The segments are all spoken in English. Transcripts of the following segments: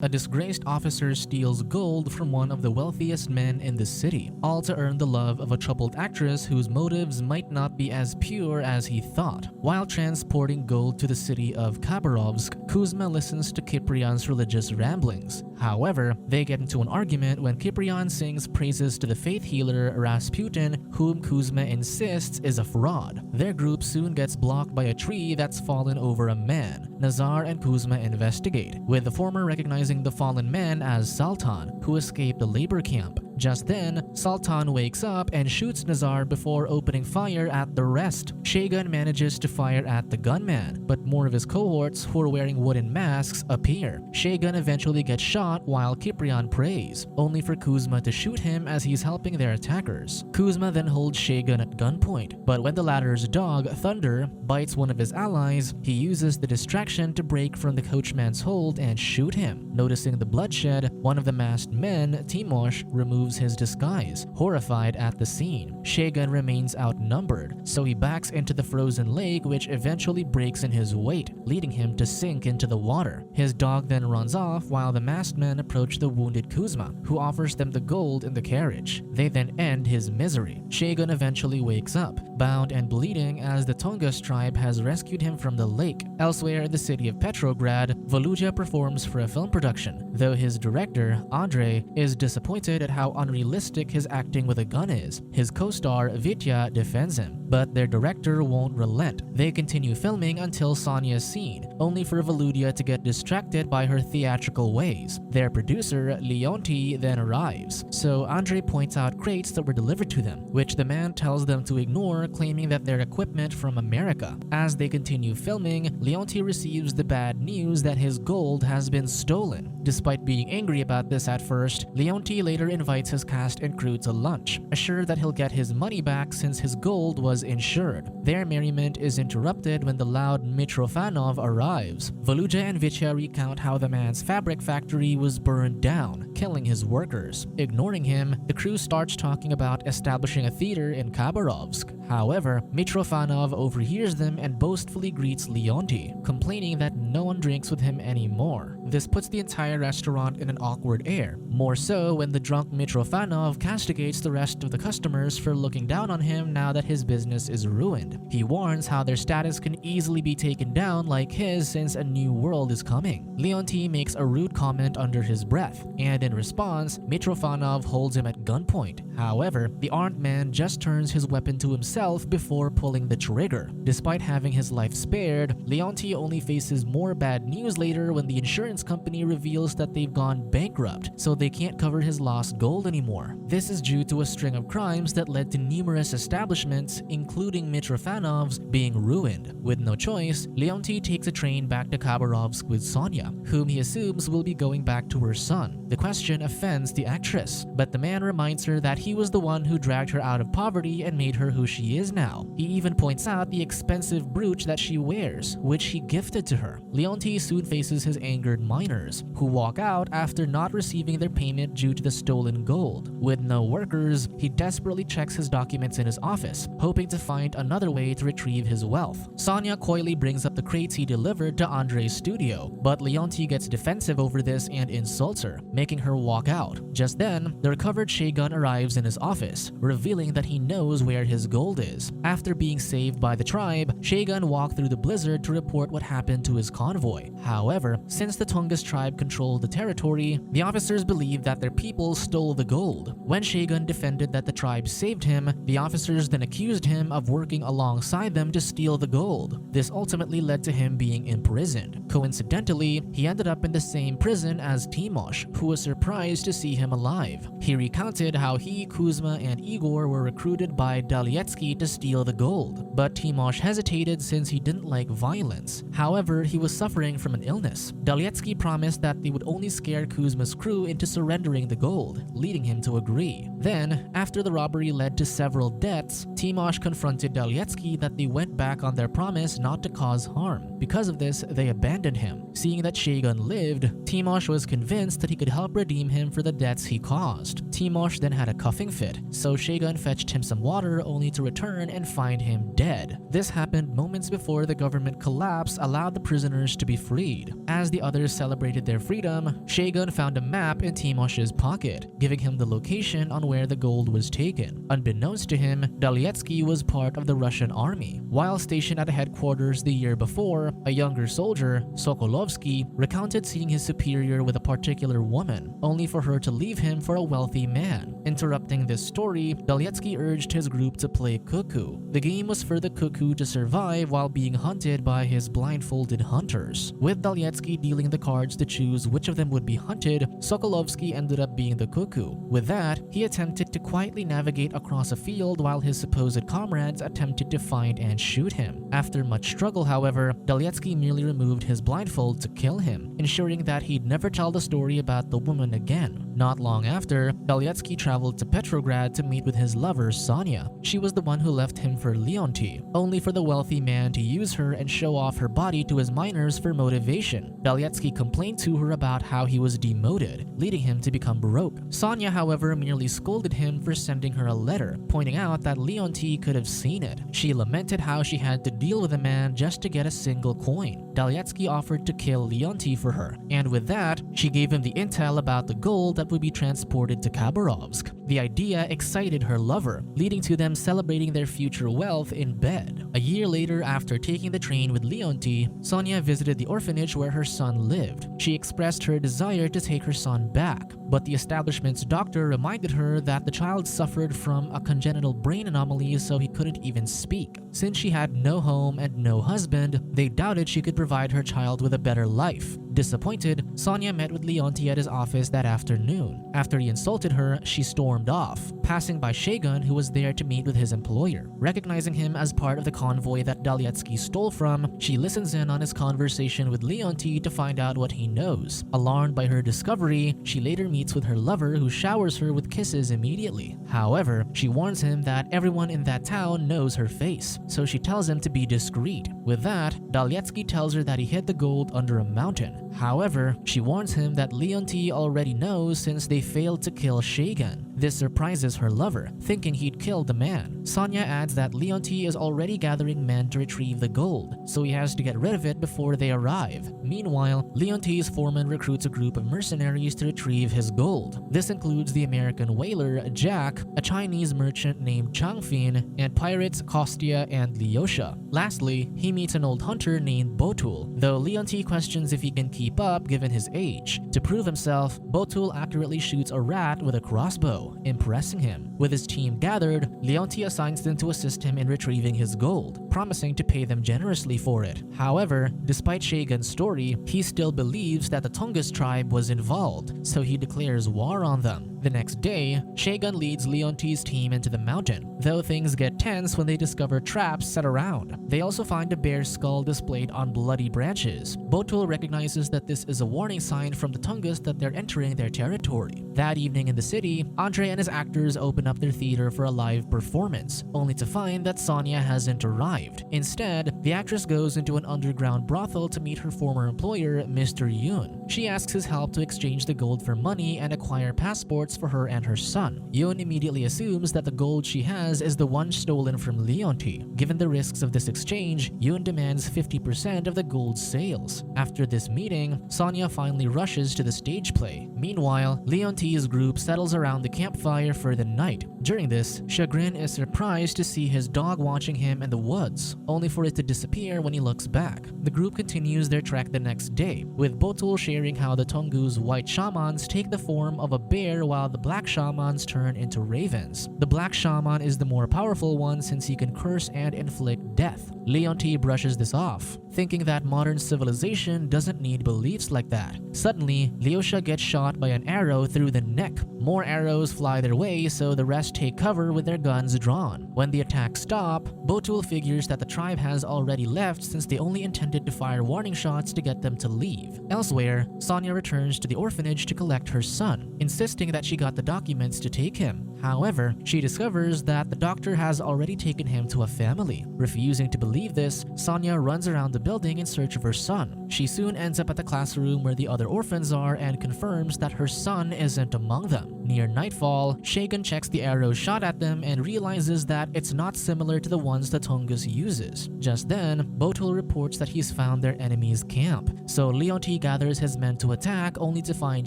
A disgraced officer steals gold from one of the wealthiest men in the city, all to earn the love of a troubled actress whose motives might not be as pure as he thought. While transporting gold to the city of Khabarovsk, Kuzma listens to Kiprian's religious ramblings. However, they get into an argument when Kiprian sings praises to the faith healer Rasputin, whom Kuzma insists is a fraud. Their group soon gets blocked by a tree that's fallen over a man. Nazar and Kuzma investigate, with the former recognizing the fallen man as Sultan, who escaped a labor camp. Just then, Sultan wakes up and shoots Nazar before opening fire at the rest. Shagun manages to fire at the gunman, but more of his cohorts who are wearing wooden masks appear. Shagun eventually gets shot while Kiprian prays, only for Kuzma to shoot him as he's helping their attackers. Kuzma then holds Shagun at gunpoint, but when the latter's dog, Thunder, bites one of his allies, he uses the distraction to break from the coachman's hold and shoot him. Noticing the bloodshed, one of the masked men, Timosh, removes his disguise, horrified at the scene. Shagun remains outnumbered, so he backs into the frozen lake, which eventually breaks in his weight, leading him to sink into the water. His dog then runs off while the masked men approach the wounded Kuzma, who offers them the gold in the carriage. They then end his misery. Shagun eventually wakes up, bound and bleeding, as the Tungus tribe has rescued him from the lake. Elsewhere in the city of Petrograd, Voluja performs for a film production, though his director, Andrei, is disappointed at how unrealistic his acting with a gun is. His co-star, Vitya, defends him, but their director won't relent. They continue filming until Sonya's scene, only for Voludia to get distracted by her theatrical ways. Their producer, Leonti, then arrives, so Andrei points out crates that were delivered to them, which the man tells them to ignore, claiming that they're equipment from America. As they continue filming, Leonti receives the bad news that his gold has been stolen. Despite being angry about this at first, Leonti later invites his cast and crew to lunch, assured that he'll get his money back since his gold was insured. Their merriment is interrupted when the loud Mitrofanov arrives. Voluja and Vitya recount how the man's fabric factory was burned down, killing his workers. Ignoring him, the crew starts talking about establishing a theater in Khabarovsk. However, Mitrofanov overhears them and boastfully greets Leonti, complaining that no one drinks with him anymore. This puts the entire restaurant in an awkward air, more so when the drunk Mitrofanov castigates the rest of the customers for looking down on him now that his business is ruined. He warns how their status can easily be taken down like his since a new world is coming. Leonti makes a rude comment under his breath, and in response, Mitrofanov holds him at gunpoint. However, the armed man just turns his weapon to himself before pulling the trigger. Despite having his life spared, Leonti only faces more bad news later when the insurance company reveals that they've gone bankrupt, so they can't cover his lost gold anymore. This is due to a string of crimes that led to numerous establishments, including Mitrofanov's, being ruined. With no choice, Leonti takes a train back to Khabarovsk with Sonya, whom he assumes will be going back to her son. The question offends the actress, but the man reminds her that he was the one who dragged her out of poverty and made her who she is now. He even points out the expensive brooch that she wears, which he gifted to her. Leonti soon faces his angered miners, who walk out after not receiving their payment due to the stolen gold. With no workers, he desperately checks his documents in his office, hoping to find another way to retrieve his wealth. Sonya coyly brings up the crates he delivered to Andrei's studio, but Leonti gets defensive over this and insults her, making her walk out. Just then, the recovered Shagun arrives in his office, revealing that he knows where his gold is. After being saved by the tribe, Shagun walked through the blizzard to report what happened to his convoy. However, since the Tungus tribe controlled the territory, the officers believed that their people stole the gold. When Shagun defended that the tribe saved him, the officers then accused him of working alongside them to steal the gold. This ultimately led to him being imprisoned. Coincidentally, he ended up in the same prison as Timosh, who was surprised to see him alive. He recounted how he, Kuzma, and Igor were recruited by Dalietsky to steal the gold, but Timosh hesitated since he didn't like violence. However, he was suffering from an illness. Dalietsky promised that they would only scare Kuzma's crew into surrendering the gold, leading him to agree. Then, after the robbery led to several deaths, Timosh confronted Dalietsky that they went back on their promise not to cause harm. Because of this, they abandoned him. Seeing that Shagun lived, Timosh was convinced that he could help redeem him for the debts he caused. Timosh then had a coughing fit, so Shagun fetched him some water only to return and find him dead. This happened moments before the government collapse allowed the prisoner prisoners to be freed. As the others celebrated their freedom, Shagun found a map in Timosh's pocket, giving him the location on where the gold was taken. Unbeknownst to him, Dalietsky was part of the Russian army. While stationed at the headquarters the year before, a younger soldier, Sokolovsky, recounted seeing his superior with a particular woman, only for her to leave him for a wealthy man. Interrupting this story, Dalietsky urged his group to play Cuckoo. The game was for the cuckoo to survive while being hunted by his blindfolded hunters. With Dalietsky dealing the cards to choose which of them would be hunted, Sokolovsky ended up being the cuckoo. With that, he attempted to quietly navigate across a field while his supposed comrades attempted to find and shoot him. After much struggle, however, Dalietsky merely removed his blindfold to kill him, ensuring that he'd never tell the story about the woman again. Not long after, Dalietsky traveled to Petrograd to meet with his lover, Sonia. She was the one who left him for Leonty, only for the wealthy man to use her and show off her body to his miners for motivation. Dalietsky complained to her about how he was demoted, leading him to become broke. Sonia, however, merely scolded him for sending her a letter, pointing out that Leonty could have seen it. She lamented how she had to deal with a man just to get a single coin. Dalietsky offered to kill Leonty for her, and with that, she gave him the intel about the gold that would be transported to Khabarovsk. The idea excited her lover, leading to them celebrating their future wealth in bed. A year later, after taking the train with Leonty, Sonia visited the orphanage where her son lived. She expressed her desire to take her son back, but the establishment's doctor reminded her that the child suffered from a congenital brain anomaly, so he couldn't even speak. Since she had no home and no husband, they doubted she could provide her child with a better life. Disappointed, Sonia met with Leonty at his office that afternoon. After he insulted her, she stormed off, passing by Shagun, who was there to meet with his employer. Recognizing him as part of the convoy that Dalietsky stole from, she listens in on his conversation with Leonty to find out what he knows. Alarmed by her discovery, she later meets with her lover, who showers her with kisses immediately. However, she warns him that everyone in that town knows her face, so she tells him to be discreet. With that, Dalietsky tells her that he hid the gold under a mountain. However, she warns him that Leonty already knows since they failed to kill Shagun. This surprises her lover, thinking he'd killed the man. Sonia adds that Leonty is already gathering men to retrieve the gold, so he has to get rid of it before they arrive. Meanwhile, Leonty's foreman recruits a group of mercenaries to retrieve his gold. This includes the American whaler Jack, a Chinese merchant named Changfin, and pirates Kostya and Lyosha. Lastly, he meets an old hunter named Botul, though Leonty questions if he can keep up given his age. To prove himself, Botul accurately shoots a rat with a crossbow, impressing him. With his team gathered, Leonty assigns them to assist him in retrieving his gold, promising to pay them generously for it. However, despite Shagun's story, he still believes that the Tungus tribe was involved, so he declares war on them. The next day, Shagun leads Leonty's team into the mountain, though things get tense when they discover traps set around. They also find a bear's skull displayed on bloody branches. Botul recognizes that this is a warning sign from the Tungus that they're entering their territory. That evening in the city, Andre and his actors open up their theater for a live performance, only to find that Sonia hasn't arrived. Instead, the actress goes into an underground brothel to meet her former employer, Mr. Yoon. She asks his help to exchange the gold for money and acquire passports for her and her son. Yoon immediately assumes that the gold she has is the one stolen from Leonty. Given the risks of this exchange, Yoon demands 50% of the gold sales. After this meeting, Sonia finally rushes to the stage play. Meanwhile, Leonty's group settles around the campfire for the night. During this, Chagrin is surprised to see his dog watching him in the woods, only for it to disappear when he looks back. The group continues their trek the next day, with Botul sharing how the Tungu's white shamans take the form of a bear while the black shamans turn into ravens. The black shaman is the more powerful one since he can curse and inflict death. Leonty brushes this off, thinking that modern civilization doesn't need beliefs like that. Suddenly, Lyosha gets shot by an arrow through the neck. More arrows fly their way, so the rest take cover with their guns drawn. When the attacks stop, Botul figures that the tribe has already left since they only intended to fire warning shots to get them to leave. Elsewhere, Sonia returns to the orphanage to collect her son, insisting that she got the documents to take him. However, she discovers that the doctor has already taken him to a family. Refusing to believe this, Sonia runs around the building in search of her son. She soon ends up at the classroom where the other orphans are and confirms that her son isn't among them. Near nightfall, Shagun checks the arrows shot at them and realizes that it's not similar to the ones the Tungus uses. Just then, Botul reports that he's found their enemy's camp, so Leonti gathers his men to attack only to find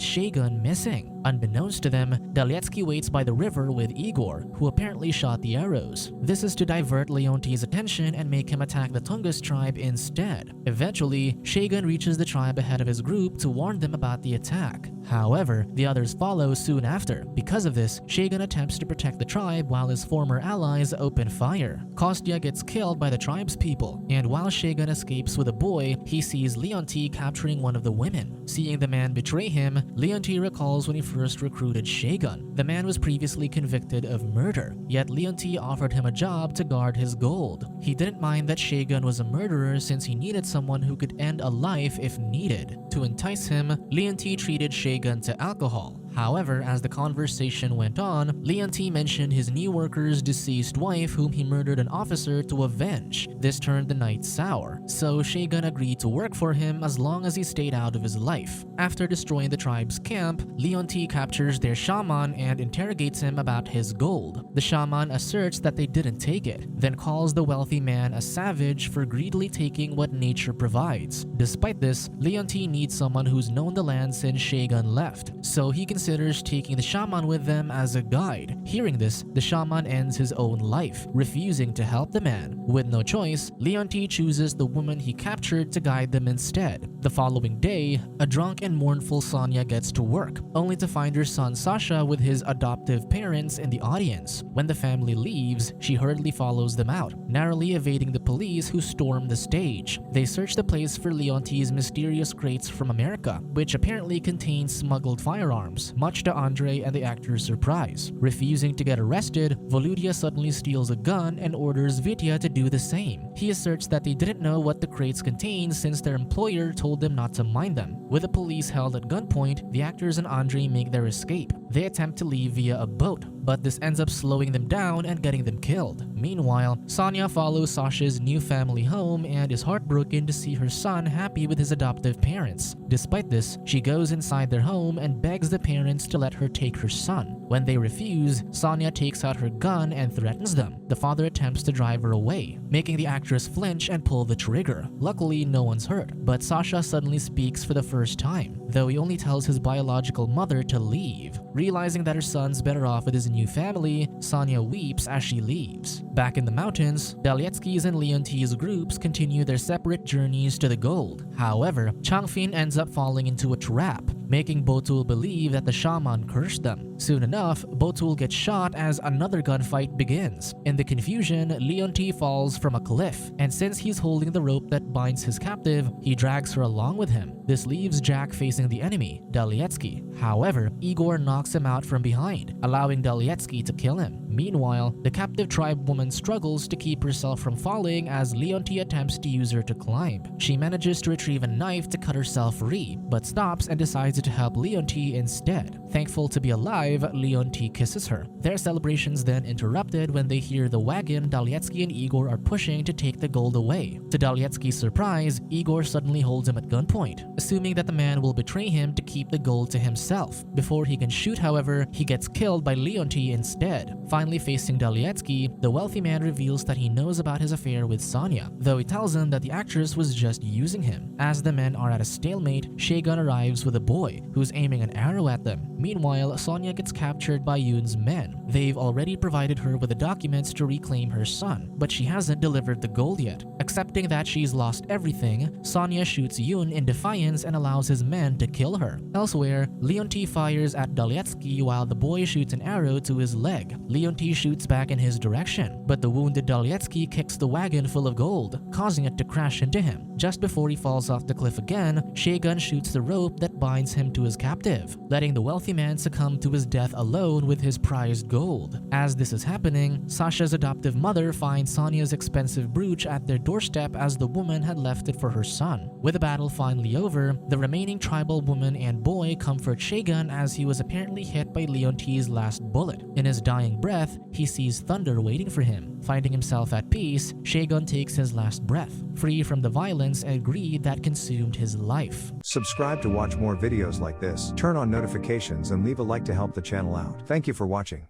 Shagun missing. Unbeknownst to them, Dalietsky waits by the river with Igor, who apparently shot the arrows. This is to divert Leonti's attention and make him attack the Tungus tribe instead. Eventually, Shagun reaches the tribe ahead of his group to warn them about the attack. However, the others follow soon after. Because of this, Shagun attempts to protect the tribe while his former allies open fire. Kostya gets killed by the tribe's people, and while Shagun escapes with a boy, he sees Leonti capturing one of the women. Seeing the man betray him, Leonti recalls when he first recruited Shagun. The man was previously convicted of murder, yet Leonti offered him a job to guard his gold. He didn't mind that Shagun was a murderer since he needed someone who could end a life if needed. To entice him, Leonti treated Shagun to alcohol. However, as the conversation went on, Leonti mentioned his new worker's deceased wife whom he murdered an officer to avenge. This turned the night sour, so Shagun agreed to work for him as long as he stayed out of his life. After destroying the tribe's camp, Leonti captures their shaman and interrogates him about his gold. The shaman asserts that they didn't take it, then calls the wealthy man a savage for greedily taking what nature provides. Despite this, Leonti needs someone who's known the land since Shagun left, so he considers taking the shaman with them as a guide. Hearing this, the shaman ends his own life, refusing to help the man. With no choice, Leonti chooses the woman he captured to guide them instead. The following day, a drunk and mournful Sonia gets to work, only to find her son Sasha with his adoptive parents in the audience. When the family leaves, she hurriedly follows them out, narrowly evading the police who storm the stage. They search the place for Leonti's mysterious crates from America, which apparently contain smuggled firearms, much to Andre and the actor's surprise. Refusing to get arrested, Voludia suddenly steals a gun and orders Vitya to do the same. He asserts that they didn't know what the crates contained since their employer told them not to mind them. With the police held at gunpoint, the actors and Andre make their escape. They attempt to leave via a boat, but this ends up slowing them down and getting them killed. Meanwhile, Sonia follows Sasha's new family home and is heartbroken to see her son happy with his adoptive parents. Despite this, she goes inside their home and begs the parents to let her take her son. When they refuse, Sonia takes out her gun and threatens them. The father attempts to drive her away, making the actress flinch and pull the trigger. Luckily, no one's hurt, but Sasha suddenly speaks for the first time, though he only tells his biological mother to leave. Realizing that her son's better off with his new family, Sonia weeps as she leaves. Back in the mountains, Dalietsky's and Leonti's groups continue their separate journeys to the gold. However, Changfin ends up falling into a trap, making Botul believe that the shaman cursed them. Soon enough, Botul gets shot as another gunfight begins. In the confusion, Leonti falls from a cliff, and since he's holding the rope that binds his captive, he drags her along with him. This leaves Jack facing the enemy, Dalietsky. However, Igor knocks him out from behind, allowing Dalietsky to kill him. Meanwhile, the captive tribe woman struggles to keep herself from falling as Leonti attempts to use her to climb. She manages to retrieve a knife to cut herself free, but stops and decides to help Leonti instead. Thankful to be alive, Leonti kisses her. Their celebrations then interrupted when they hear the wagon Dalietsky and Igor are pushing to take the gold away. To Dalietsky's surprise, Igor suddenly holds him at gunpoint, assuming that the man will betray him to keep the gold to himself. Before he can shoot, however, he gets killed by Leonti instead. Finally facing Dalietsky, the wealthy man reveals that he knows about his affair with Sonia, though he tells him that the actress was just using him. As the men are at a stalemate, Shagun arrives with a boy, who's aiming an arrow at them. Meanwhile, Sonia gets captured by Yoon's men. They've already provided her with the documents to reclaim her son, but she hasn't delivered the gold yet. Accepting that she's lost everything, Sonia shoots Yoon in defiance and allows his men to kill her. Elsewhere, Leonti fires at Dalietsky while the boy shoots an arrow to his leg. Leonti shoots back in his direction, but the wounded Dalietsky kicks the wagon full of gold, causing it to crash into him. Just before he falls off the cliff again, Shagun shoots the rope that binds him to his captive, letting the wealthy man succumb to his death alone with his prized gold. As this is happening, Sasha's adoptive mother finds Sonia's expensive brooch at their doorstep as the woman had left it for her son. With the battle finally over, the remaining tribal woman and boy comfort Shagun as he was apparently hit by Leonti's last bullet. In his dying breath, he sees thunder waiting for him. Finding himself at peace, Shagun takes his last breath, free from the violence and greed that consumed his life. Subscribe to watch more videos like this, turn on notifications and leave a like to help the channel out. Thank you for watching.